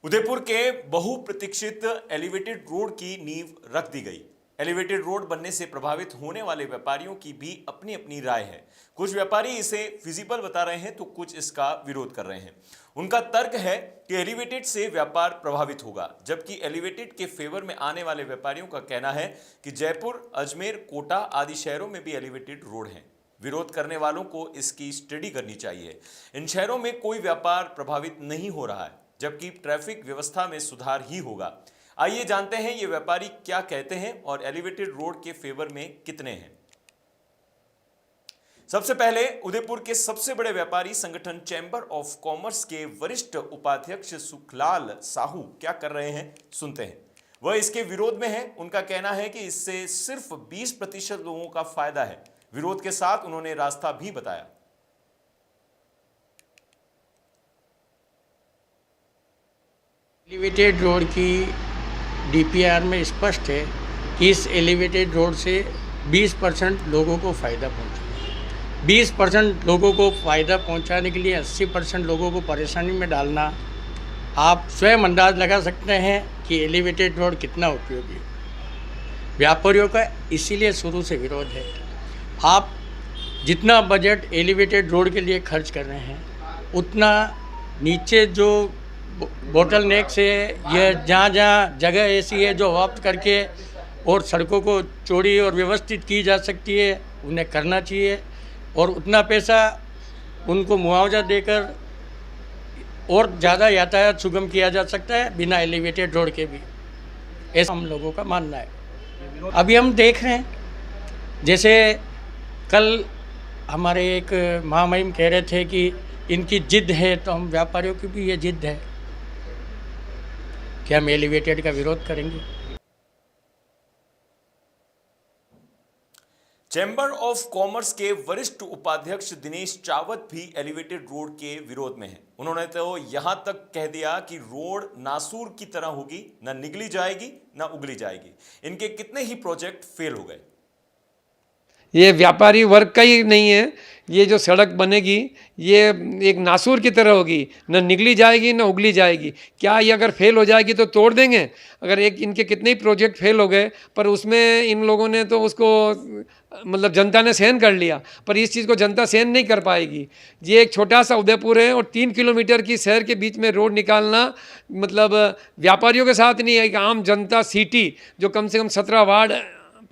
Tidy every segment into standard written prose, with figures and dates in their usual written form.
उदयपुर के बहुप्रतीक्षित elevated road की नींव रख दी गई। एलिवेटेड रोड बनने से प्रभावित होने वाले व्यापारियों की भी अपनी अपनी राय है। कुछ व्यापारी इसे फिजिबल बता रहे हैं तो कुछ इसका विरोध कर रहे हैं। उनका तर्क है कि एलिवेटेड से व्यापार प्रभावित होगा, जबकि एलिवेटेड के फेवर में आने वाले व्यापारियों का कहना है कि जयपुर, अजमेर, कोटा आदि शहरों में भी एलिवेटेड रोड हैं। विरोध करने वालों को इसकी स्टडी करनी चाहिए। इन शहरों में कोई व्यापार प्रभावित नहीं हो रहा है, जबकि ट्रैफिक व्यवस्था में सुधार ही होगा। आइए जानते हैं ये व्यापारी क्या कहते हैं और एलिवेटेड रोड के फेवर में कितने हैं। सबसे पहले उदयपुर के सबसे बड़े व्यापारी संगठन चैंबर ऑफ कॉमर्स के वरिष्ठ उपाध्यक्ष सुखलाल साहू क्या कर रहे हैं, सुनते हैं। वह इसके विरोध में है। उनका कहना है कि इससे सिर्फ 20% लोगों का फायदा है। विरोध के साथ उन्होंने रास्ता भी बताया। एलिवेटेड रोड की डीपीआर में स्पष्ट है कि इस एलिवेटेड रोड से 20% लोगों को फ़ायदा पहुंचेगा। 20% लोगों को फ़ायदा पहुंचाने के लिए 80% लोगों को परेशानी में डालना, आप स्वयं अंदाज लगा सकते हैं कि एलिवेटेड रोड कितना उपयोगी है। व्यापारियों का इसीलिए शुरू से विरोध है। आप जितना बजट एलिवेटेड रोड के लिए खर्च कर रहे हैं, उतना नीचे जो बोटल नेक से यह जहाँ जहाँ जगह ऐसी है जो वापस करके और सड़कों को चौड़ी और व्यवस्थित की जा सकती है, उन्हें करना चाहिए और उतना पैसा उनको मुआवजा देकर और ज़्यादा यातायात सुगम किया जा सकता है बिना एलिवेटेड रोड के भी, ऐसा हम लोगों का मानना है। अभी हम देख रहे हैं, जैसे कल हमारे एक महामहिम कह रहे थे कि इनकी जिद है, तो हम व्यापारियों की भी ये जिद है कि हम एलिवेटेड का विरोध करेंगे। चैंबर ऑफ कॉमर्स के वरिष्ठ उपाध्यक्ष दिनेश चावत भी एलिवेटेड रोड के विरोध में हैं। उन्होंने तो यहां तक कह दिया कि रोड नासूर की तरह होगी, ना निगली जाएगी ना उगली जाएगी। इनके कितने ही प्रोजेक्ट फेल हो गए। ये व्यापारी वर्ग का ही नहीं है। ये जो सड़क बनेगी ये एक नासूर की तरह होगी, न निगली जाएगी न उगली जाएगी। क्या ये अगर फेल हो जाएगी तो तोड़ देंगे? अगर एक इनके कितने ही प्रोजेक्ट फेल हो गए, पर उसमें इन लोगों ने तो उसको मतलब जनता ने सहन कर लिया, पर इस चीज़ को जनता सहन नहीं कर पाएगी। ये एक छोटा सा उदयपुर है और 3 किलोमीटर की शहर के बीच में रोड निकालना मतलब व्यापारियों के साथ नहीं है, एक आम जनता सिटी जो कम से कम 17 वार्ड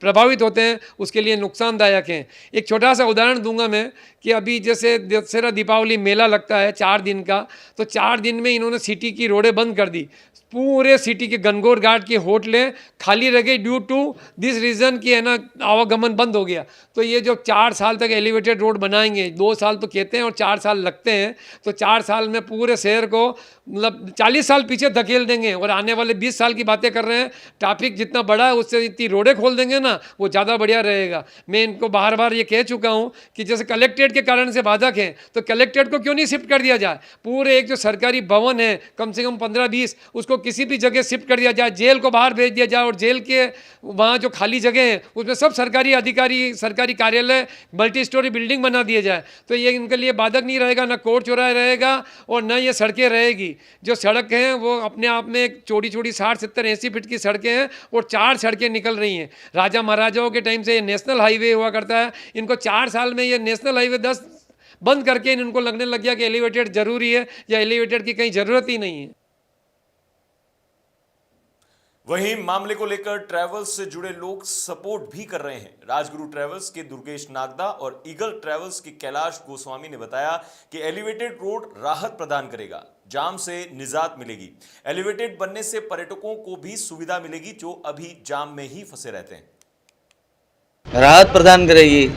प्रभावित होते हैं उसके लिए नुकसानदायक हैं। एक छोटा सा उदाहरण दूंगा मैं कि अभी जैसे दशहरा दीपावली मेला लगता है 4 दिन का, तो 4 दिन में इन्होंने सिटी की रोडें बंद कर दी। पूरे सिटी के गनगौर घाट की होटलें खाली रह गई ड्यू टू दिस रीज़न कि है ना आवागमन बंद हो गया। तो ये जो 4 साल तक एलिवेटेड रोड बनाएंगे, 2 साल तो कहते हैं और 4 साल लगते हैं, तो 4 साल में पूरे शहर को मतलब 40 साल पीछे धकेल देंगे और आने वाले 20 साल की बातें कर रहे हैं। ट्रैफिक जितना बड़ा है उससे इतनी रोडें खोल देंगे ना, वो ज़्यादा बढ़िया रहेगा। मैं इनको बार बार ये कह चुका हूँ कि जैसे कलेक्ट्रेट के कारण से बाधक हैं, तो कलेक्ट्रेट को क्यों नहीं शिफ्ट कर दिया जाए? पूरे एक जो सरकारी भवन है कम से कम 15-20, उसको किसी भी जगह शिफ्ट कर दिया जाए, जेल को बाहर भेज दिया जाए और जेल के वहाँ जो खाली जगह है उसमें सब सरकारी अधिकारी, सरकारी कार्यालय, मल्टी स्टोरी बिल्डिंग बना दिए जाए। तो ये इनके लिए बाधक नहीं रहेगा, ना कोर्ट चौराहे रहेगा और ना ये सड़कें रहेगी। जो सड़क हैं वो अपने आप में चौड़ी चौड़ी 60, 70, 80 फीट की सड़कें हैं और 4 सड़कें निकल रही हैं। राजा महाराजाओं के टाइम से ये नेशनल हाईवे हुआ करता है, इनको 4 साल में ये नेशनल हाईवे 10 बंद करके इनको लगने लग गया कि एलिवेटेड जरूरी है या एलिवेटेड की कहीं जरूरत ही नहीं है। वहीं मामले को लेकर ट्रैवल्स से जुड़े लोग सपोर्ट भी कर रहे हैं। राजगुरु ट्रैवल्स के दुर्गेश नागदा और ईगल ट्रैवल्स के कैलाश गोस्वामी ने बताया कि एलिवेटेड रोड राहत प्रदान करेगा, जाम से निजात मिलेगी। एलिवेटेड बनने से पर्यटकों को भी सुविधा मिलेगी जो अभी जाम में ही फंसे रहते हैं। राहत प्रदान करेगी,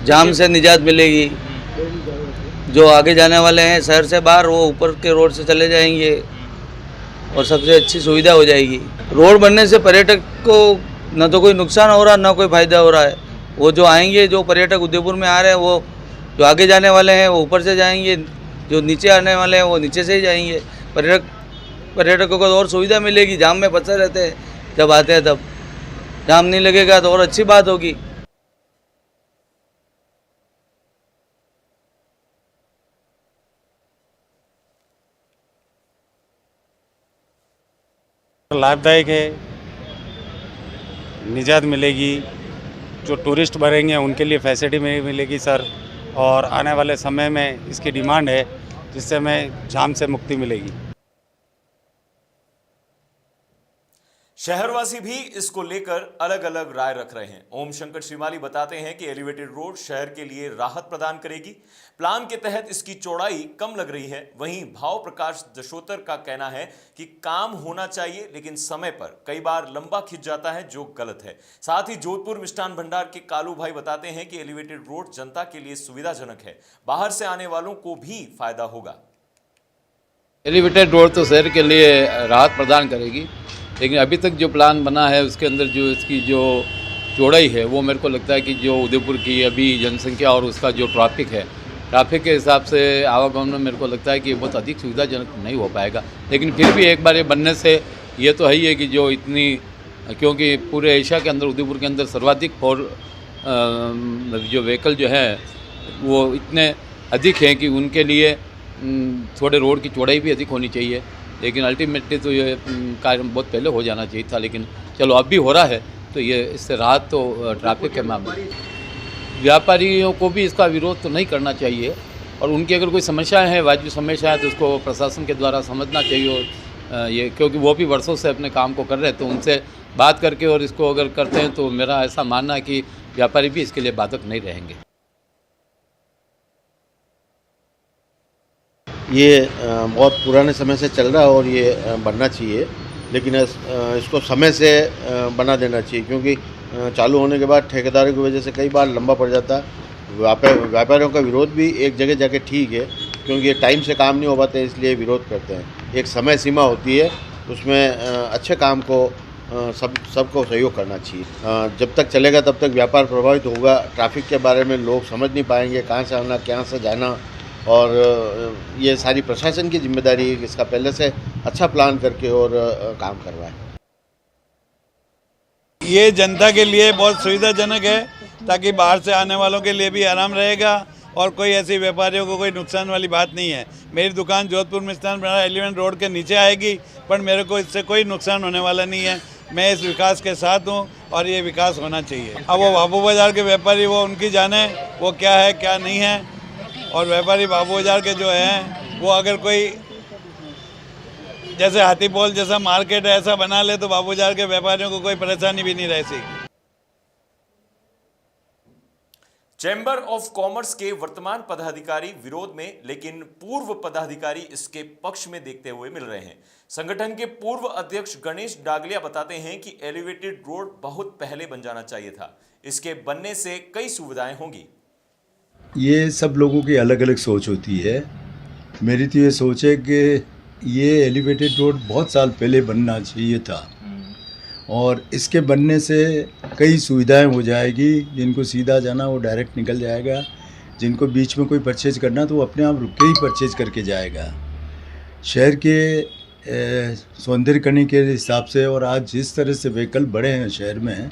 जाम से निजात मिलेगी। जो आगे जाने वाले हैं शहर से बाहर, वो ऊपर के रोड से चले जाएंगे और सबसे अच्छी सुविधा हो जाएगी। रोड बनने से पर्यटक को न तो कोई नुकसान हो रहा न कोई फायदा हो रहा है। वो जो आएंगे, जो पर्यटक उदयपुर में आ रहे हैं, वो जो आगे जाने वाले हैं वो ऊपर से जाएंगे, जो नीचे आने वाले हैं वो नीचे से ही जाएंगे। पर्यटकों को और सुविधा मिलेगी। जाम में फंसे रहते हैं, जब आते हैं तब जाम नहीं लगेगा तो और अच्छी बात होगी। लाभदायक है, निजात मिलेगी, जो टूरिस्ट भरेंगे उनके लिए फैसिलिटी मिलेगी सर, और आने वाले समय में इसकी डिमांड है जिससे हमें जाम से मुक्ति मिलेगी। शहरवासी भी इसको लेकर अलग अलग राय रख रहे हैं। ओम शंकर श्रीमाली बताते हैं कि एलिवेटेड रोड शहर के लिए राहत प्रदान करेगी। प्लान के तहत इसकी चौड़ाई कम लग रही है। वहीं भाव प्रकाश दशोतर का कहना है कि काम होना चाहिए, लेकिन समय पर कई बार लंबा खिंच जाता है, जो गलत है। साथ ही जोधपुर मिष्ठान भंडार के कालू भाई बताते हैं कि एलिवेटेड रोड जनता के लिए सुविधाजनक है, बाहर से आने वालों को भी फायदा होगा। एलिवेटेड रोड तो शहर के लिए राहत प्रदान करेगी, लेकिन अभी तक जो प्लान बना है उसके अंदर जो इसकी जो चौड़ाई है वो मेरे को लगता है कि जो उदयपुर की अभी जनसंख्या और उसका जो ट्रैफिक है, ट्रैफिक के हिसाब से आवागमन में मेरे को लगता है कि बहुत अधिक सुविधाजनक नहीं हो पाएगा। लेकिन फिर भी एक बार ये बनने से ये तो है ही है कि जो इतनी, क्योंकि पूरे एशिया के अंदर उदयपुर के अंदर सर्वाधिक जो व्हीकल जो है वो इतने अधिक हैं कि उनके लिए थोड़े रोड की चौड़ाई भी अधिक होनी चाहिए। लेकिन अल्टीमेटली तो ये कार्य बहुत पहले हो जाना चाहिए था, लेकिन चलो अब भी हो रहा है, तो ये इससे राहत तो ट्रैफिक के मामले। व्यापारियों को भी इसका विरोध तो नहीं करना चाहिए, और उनकी अगर कोई समस्याएं हैं, वाजिब समस्याएं, तो उसको प्रशासन के द्वारा समझना चाहिए। और ये क्योंकि वो भी वर्षों से अपने काम को कर रहे हैं, तो उनसे बात करके और इसको अगर करते हैं तो मेरा ऐसा मानना है कि व्यापारी भी इसके लिए बाधक नहीं रहेंगे। ये बहुत पुराने समय से चल रहा है और ये बनना चाहिए, लेकिन इसको समय से बना देना चाहिए, क्योंकि चालू होने के बाद ठेकेदारों की वजह से कई बार लंबा पड़ जाता है। व्यापारियों का विरोध भी एक जगह जाके ठीक है, क्योंकि ये टाइम से काम नहीं हो पाते, इसलिए विरोध करते हैं। एक समय सीमा होती है, उसमें अच्छे काम को सबको सहयोग करना चाहिए। जब तक चलेगा तब तक व्यापार प्रभावित होगा। ट्रैफिक के बारे में लोग समझ नहीं पाएंगे, कहाँ से आना, कहाँ से जाना, और ये सारी प्रशासन की जिम्मेदारी है कि इसका पहले से अच्छा प्लान करके और काम करवाए। ये जनता के लिए बहुत सुविधाजनक है, ताकि बाहर से आने वालों के लिए भी आराम रहेगा, और कोई ऐसी व्यापारियों को कोई नुकसान वाली बात नहीं है। मेरी दुकान जोधपुर मिष्ठान भंडार एलिवेटेड रोड के नीचे आएगी, पर मेरे को इससे कोई नुकसान होने वाला नहीं है। मैं इस विकास के साथ हूँ और ये विकास होना चाहिए। अब वो बाबू बाजार के व्यापारी, वो उनकी जाने वो क्या है क्या नहीं है, और व्यापारी बाबू बाजार के जो हैं वो अगर कोई जैसे हाथीपोल जैसा मार्केट ऐसा बना ले तो बाबू बाजार के व्यापारियों को कोई परेशानी भी नहीं रहती। चैम्बर ऑफ कॉमर्स के वर्तमान पदाधिकारी विरोध में, लेकिन पूर्व पदाधिकारी इसके पक्ष में देखते हुए मिल रहे हैं। संगठन के पूर्व अध्यक्ष गणेश डागलिया बताते हैं कि एलिवेटेड रोड बहुत पहले बन जाना चाहिए था, इसके बनने से कई सुविधाएं होंगी। ये सब लोगों की अलग अलग सोच होती है। मेरी तो ये सोच है कि ये एलिवेटेड रोड बहुत साल पहले बनना चाहिए था, और इसके बनने से कई सुविधाएं हो जाएगी। जिनको सीधा जाना वो डायरेक्ट निकल जाएगा, जिनको बीच में कोई परचेज करना तो वो अपने आप रुक के ही परचेज करके जाएगा। शहर के सौंदर्यीकरण के हिसाब से, और आज जिस तरह से व्हीकल बढ़े हैं शहर में,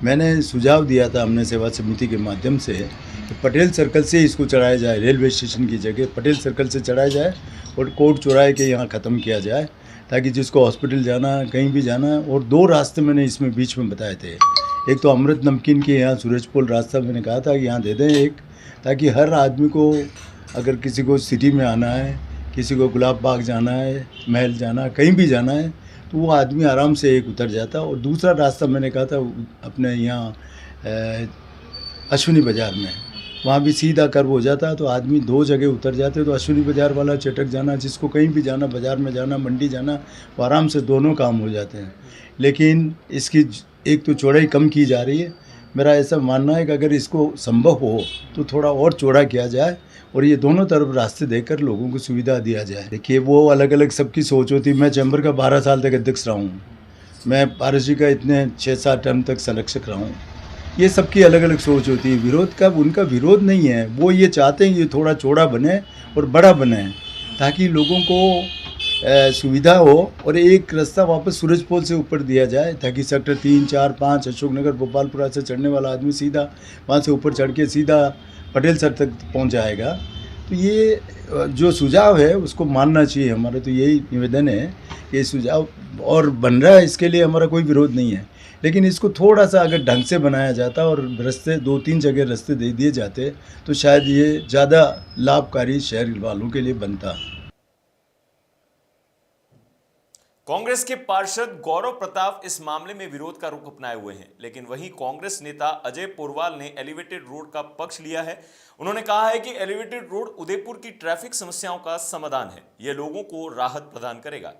मैंने सुझाव दिया था हमने सेवा समिति के माध्यम से कि पटेल सर्कल से इसको चढ़ाया जाए, रेलवे स्टेशन की जगह पटेल सर्कल से चढ़ाया जाए और कोर्ट चौराहे के यहाँ ख़त्म किया जाए, ताकि जिसको हॉस्पिटल जाना, कहीं भी जाना। और दो रास्ते मैंने इसमें बीच में बताए थे। एक तो अमृत नमकीन के यहाँ सूरजपोल रास्ता मैंने कहा था कि यहाँ दे दें एक, ताकि हर आदमी को, अगर किसी को सिटी में आना है, किसी को गुलाब बाग जाना है, महल जाना, कहीं भी जाना है, तो वो आदमी आराम से एक उतर जाता। और दूसरा रास्ता मैंने कहा था अपने यहाँ अश्विनी बाज़ार में, वहाँ भी सीधा कर्व हो जाता, तो आदमी दो जगह उतर जाते। तो अश्विनी बाज़ार वाला चटक जाना, जिसको कहीं भी जाना, बाज़ार में जाना, मंडी जाना, वो आराम से दोनों काम हो जाते हैं। लेकिन इसकी एक तो चौड़ाई कम की जा रही है। मेरा ऐसा मानना है कि अगर इसको संभव हो तो थोड़ा और चौड़ा किया जाए, और ये दोनों तरफ रास्ते देकर लोगों को सुविधा दिया जाए। देखिए, वो अलग अलग सबकी सोच होती है। मैं चैम्बर का 12 साल तक अध्यक्ष रहा हूँ, मैं RSG का इतने 6-7 टर्म तक संरक्षक रहा हूँ। ये सबकी अलग अलग सोच होती है। विरोध का उनका विरोध नहीं है, वो ये चाहते हैं ये थोड़ा चौड़ा बने और बड़ा बने, ताकि लोगों को सुविधा हो, और एक रास्ता वापस सूरजपोल से ऊपर दिया जाए, ताकि सेक्टर 3, 4, 5 अशोकनगर गोपालपुरा से चढ़ने वाला आदमी सीधा वहाँ से ऊपर चढ़ के सीधा पटेल सर तक पहुँच जाएगा। तो ये जो सुझाव है उसको मानना चाहिए। हमारा तो यही निवेदन है कि सुझाव और बन रहा है, इसके लिए हमारा कोई विरोध नहीं है, लेकिन इसको थोड़ा सा अगर ढंग से बनाया जाता और रास्ते 2-3 जगह रास्ते दे दिए जाते तो शायद ये ज़्यादा लाभकारी शहर वालों के लिए बनता। कांग्रेस के पार्षद गौरव प्रताप इस मामले में विरोध का रुख अपनाए हुए हैं, लेकिन वहीं कांग्रेस नेता अजय पोरवाल ने एलिवेटेड रोड का पक्ष लिया है। उन्होंने कहा है कि एलिवेटेड रोड उदयपुर की ट्रैफिक समस्याओं का समाधान है, यह लोगों को राहत प्रदान करेगा।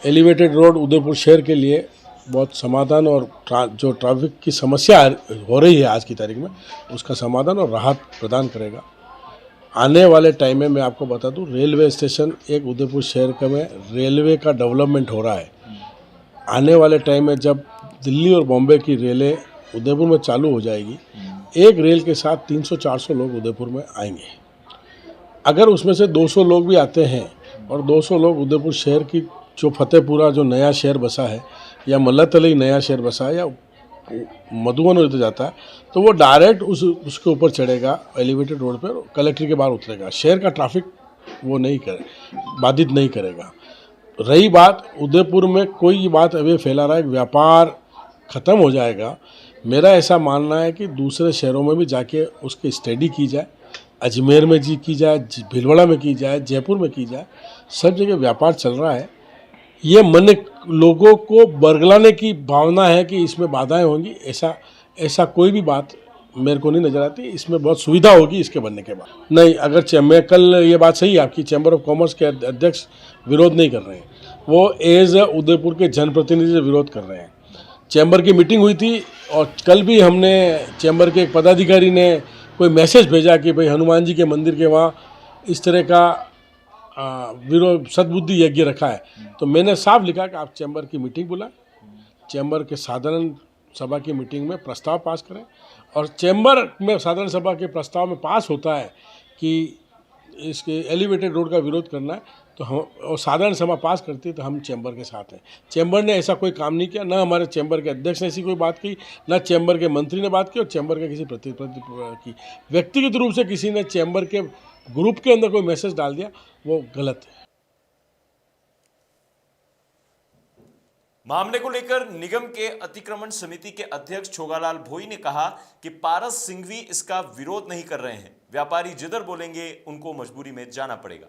एलिवेटेड रोड उदयपुर शहर के लिए बहुत समाधान और जो ट्रैफिक की समस्या हो रही है आज की तारीख में, उसका समाधान और राहत प्रदान करेगा। आने वाले टाइम में मैं आपको बता दूं, रेलवे स्टेशन एक उदयपुर शहर का में रेलवे का डेवलपमेंट हो रहा है। आने वाले टाइम में जब दिल्ली और बॉम्बे की रेलें उदयपुर में चालू हो जाएगी, एक रेल के साथ 300-400 लोग उदयपुर में आएंगे। अगर उसमें से 200 लोग भी आते हैं और 200 लोग उदयपुर शहर की जो फतेहपुरा जो नया शहर बसा है या मल्लातली नया शहर बसा है या मधुबन होते जाता है, तो वो डायरेक्ट उसके ऊपर चढ़ेगा एलिवेटेड रोड पर, कलेक्ट्री के बाहर उतरेगा। शहर का ट्रैफिक वो नहीं बाधित नहीं करेगा। रही बात उदयपुर में कोई ये बात अभी फैला रहा है व्यापार ख़त्म हो जाएगा, मेरा ऐसा मानना है कि दूसरे शहरों में भी जाके उसकी स्टडी की जाए। अजमेर में जी की जाए, भीलवाड़ा में की जाए, जयपुर में की जाए, सब जगह व्यापार चल रहा है। ये मन लोगों को बरगलाने की भावना है कि इसमें बाधाएं होंगी, ऐसा कोई भी बात मेरे को नहीं नज़र आती। इसमें बहुत सुविधा होगी इसके बनने के बाद। नहीं, अगर मैं कल ये बात सही है आपकी, चैम्बर ऑफ कॉमर्स के अध्यक्ष विरोध नहीं कर रहे हैं, वो एज उदयपुर के जनप्रतिनिधि से विरोध कर रहे हैं। चैम्बर की मीटिंग हुई थी और कल भी हमने चैम्बर के एक पदाधिकारी ने कोई मैसेज भेजा कि भाई हनुमान जी के मंदिर के वहाँ इस तरह का विरोध सद्बुद्धि यज्ञ रखा है। तो मैंने साफ लिखा कि आप चैम्बर की मीटिंग बुलाएं, चैम्बर के साधारण सभा की मीटिंग में प्रस्ताव पास करें, और चैम्बर में साधारण सभा के प्रस्ताव में पास होता है कि इसके एलिवेटेड रोड का विरोध करना है, तो हम और साधारण सभा पास करती है तो हम चैम्बर के साथ हैं। चैम्बर ने ऐसा कोई काम नहीं किया, ना हमारे चैम्बर के अध्यक्ष ने ऐसी कोई बात की, ना चैम्बर के मंत्री ने बात की, और चैम्बर के किसी की व्यक्तिगत रूप से किसी ने चैम्बर के ग्रुप के अंदर कोई मैसेज डाल दिया, वो गलत है। मामले को लेकर निगम के अतिक्रमण समिति के अध्यक्ष छोगालाल भोई ने कहा कि पारस सिंघवी इसका विरोध नहीं कर रहे हैं, व्यापारी जिधर बोलेंगे उनको मजबूरी में जाना पड़ेगा।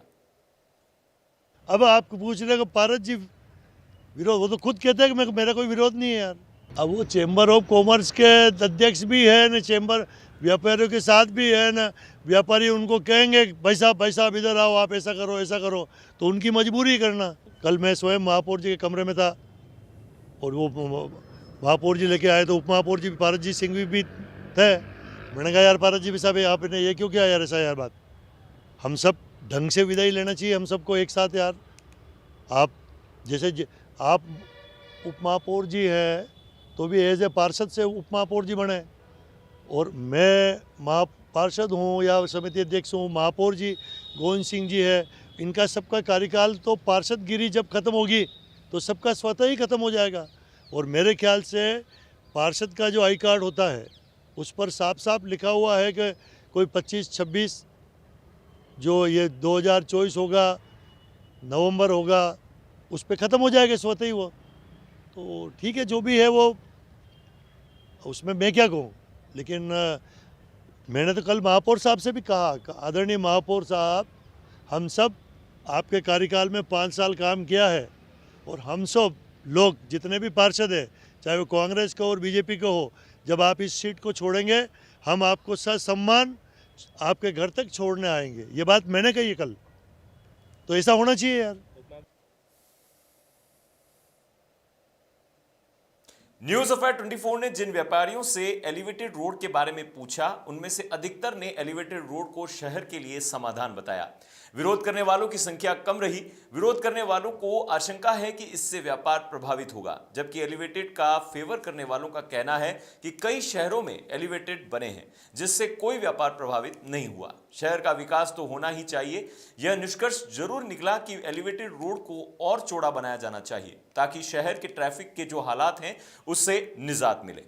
अब आपको पूछ रहे पारस जी विरोध, वो तो खुद कहते हैं कि मेरा कोई विरोध नहीं है यार। अब वो चैम्बर ऑफ कॉमर्स के अध्यक्ष भी है ना, चैम्बर व्यापारियों के साथ भी है ना, व्यापारी उनको कहेंगे भाई साहब इधर आओ, आप ऐसा करो, तो उनकी मजबूरी करना। कल मैं स्वयं महापौर जी के कमरे में था और वो महापौर जी लेके आए, तो उप महापौर जी पारस जी सिंघवी भी थे। मैंने कहा यार पारस जी भी साहब आपने ये क्यों किया यार, ऐसा यार बात, हम सब ढंग से विदाई लेना चाहिए हम सबको एक साथ यार। आप जैसे आप उप महापौर जी हैं तो भी एज ए पार्षद से उप महापौर जी बने, और मैं पार्षद हूँ या समिति अध्यक्ष हूँ, महापौर जी गोविंद सिंह जी है, इनका सबका कार्यकाल तो पार्षदगिरी जब खत्म होगी तो सबका स्वतः ही खत्म हो जाएगा। और मेरे ख्याल से पार्षद का जो आई कार्ड होता है उस पर साफ साफ लिखा हुआ है कि कोई 25-26 जो ये 2024 होगा, नवंबर होगा, उस पर ख़त्म हो जाएगा स्वतः ही वो। तो ठीक है, जो भी है वो, उसमें मैं क्या कहूँ। लेकिन मैंने तो कल महापौर साहब से भी कहा, आदरणीय महापौर साहब, हम सब आपके कार्यकाल में 5 साल काम किया है, और हम सब लोग जितने भी पार्षद हैं, चाहे वो कांग्रेस का और बीजेपी का हो, जब आप इस सीट को छोड़ेंगे हम आपको ससम्मान आपके घर तक छोड़ने आएंगे। ये बात मैंने कही है कल, तो ऐसा होना चाहिए यार। न्यूज अफेयर 24 ने जिन व्यापारियों से एलिवेटेड रोड के बारे में पूछा, उनमें से अधिकतर ने एलिवेटेड रोड को शहर के लिए समाधान बताया। विरोध करने वालों की संख्या कम रही। विरोध करने वालों को आशंका है कि इससे व्यापार प्रभावित होगा, जबकि एलिवेटेड का फेवर करने वालों का कहना है कि कई शहरों में एलिवेटेड बने हैं जिससे कोई व्यापार प्रभावित नहीं हुआ। शहर का विकास तो होना ही चाहिए। यह निष्कर्ष जरूर निकला कि एलिवेटेड रोड को और चौड़ा बनाया जाना चाहिए ताकि शहर के ट्रैफिक के जो हालात हैं उससे निजात मिले।